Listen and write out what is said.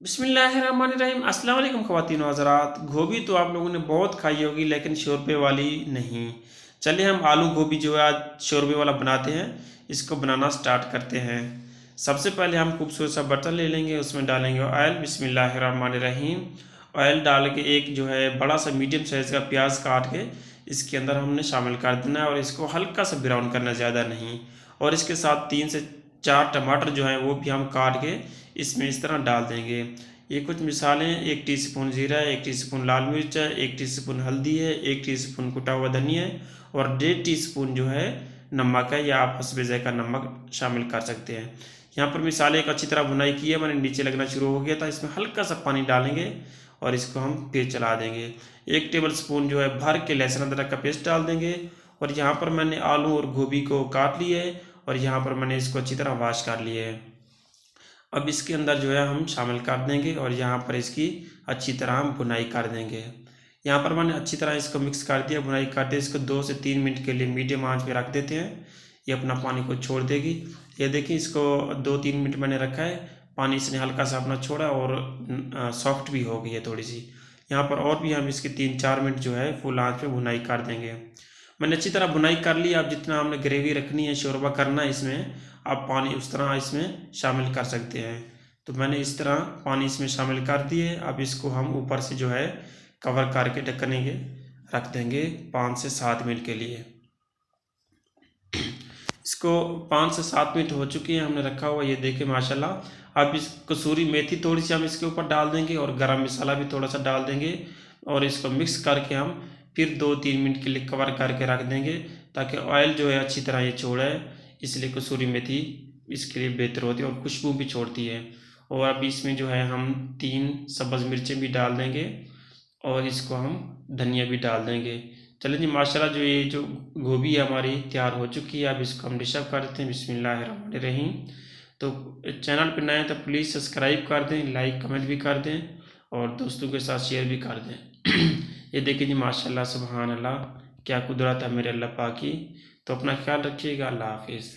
बिस्मिल्लाहिर्रहमानिर्रहीम। अस्सलाम वालेकुम ख़वातीन व हज़रात। गोभी तो आप लोगों ने बहुत खाई होगी लेकिन शोरबे वाली नहीं। चलिए हम आलू गोभी जो है आज शोरबे वाला बनाते हैं। इसको बनाना स्टार्ट करते हैं। सबसे पहले हम खूबसूरत सा बर्तन ले लेंगे, उसमें डालेंगे ऑयल। बिस्मिल्लाहिर्रहमानिर्रहीम। ऑयल डाल के एक जो है बड़ा सा मीडियम साइज़ का प्याज काट के इसके अंदर हमने शामिल कर देना है और इसको हल्का सा ब्राउन करना, ज़्यादा नहीं। और इसके साथ 3 से 4 टमाटर जो हैं वो भी हम काट के इसमें इस तरह डाल देंगे। ये कुछ मिसालें: 1 टीस्पून ज़ीरा है, 1 टीस्पून लाल मिर्च है, 1 टीस्पून हल्दी है, 1 टीस्पून कुटा हुआ धनिया है और 1.5 टीस्पून जो है नमक है, या आप हस्बे ज़ायक़ा नमक शामिल कर सकते हैं। यहाँ पर मिसालें एक अच्छी तरह भुनाई की है, मैंने नीचे लगना शुरू हो गया था। इसमें हल्का सा पानी डालेंगे और इसको हम फिर चला देंगे। 1 टेबल स्पून जो है भर के लहसुन अदरक का पेस्ट डाल देंगे। और यहाँ पर मैंने आलू और गोभी को काट लिया है और यहाँ पर मैंने इसको अच्छी तरह वॉश कर लिया है। अब इसके अंदर जो है हम शामिल कर देंगे और यहाँ पर इसकी अच्छी तरह हम भुनाई कर देंगे। यहाँ पर मैंने अच्छी तरह इसको मिक्स कर दिया। भुनाई करते इसको 2 से 3 मिनट के लिए मीडियम आंच पे रख देते हैं। ये अपना पानी को छोड़ देगी। ये देखिए, इसको 2-3 मिनट मैंने रखा है। पानी इसने हल्का सा अपना छोड़ा और सॉफ्ट भी हो गई है थोड़ी सी। यहाँ पर और भी हम इसके 3-4 मिनट जो है फुल आंच पे भुनाई कर देंगे। मैंने अच्छी तरह भुनाई कर ली। अब जितना हमने ग्रेवी रखनी है, शोरबा करना है इसमें, आप पानी उस तरह इसमें शामिल कर सकते हैं। तो मैंने इस तरह पानी इसमें शामिल कर दिए। अब इसको हम ऊपर से जो है कवर करके ढकने के रख देंगे 5 से 7 मिनट के लिए। इसको 5 से 7 मिनट हो चुके हैं, हमने रखा हुआ, ये देखे माशाल्लाह। अब इस कसूरी मेथी थोड़ी सी हम इसके ऊपर डाल देंगे और गरम मसाला भी थोड़ा सा डाल देंगे और इसको मिक्स करके हम फिर 2-3 मिनट के लिए कवर करके रख देंगे ताकि ऑयल जो है अच्छी तरह ये छोड़े। इसलिए कसूरी मेथी इसके लिए बेहतर होती है और खुशबू भी छोड़ती है। और अब इसमें जो है हम 3 सब्ज़ मिर्चें भी डाल देंगे और इसको हम धनिया भी डाल देंगे। चलिए जी, माशाल्लाह जो ये जो गोभी है हमारी तैयार हो चुकी है। अब इसको हम डिश अप कर देते हैं। बिस्मिल्लाहिर्रहमानिर्रहीम। तो चैनल पर नए हैं तो प्लीज़ सब्सक्राइब कर दें, लाइक कमेंट भी कर दें और दोस्तों के साथ शेयर भी कर दें। ये देखिए जी, माशाल्लाह सुभान अल्लाह, क्या कुदरत है मेरे अल्लाह पाक की। तो अपना ख्याल रखिएगा। अल्लाह हाफिज़।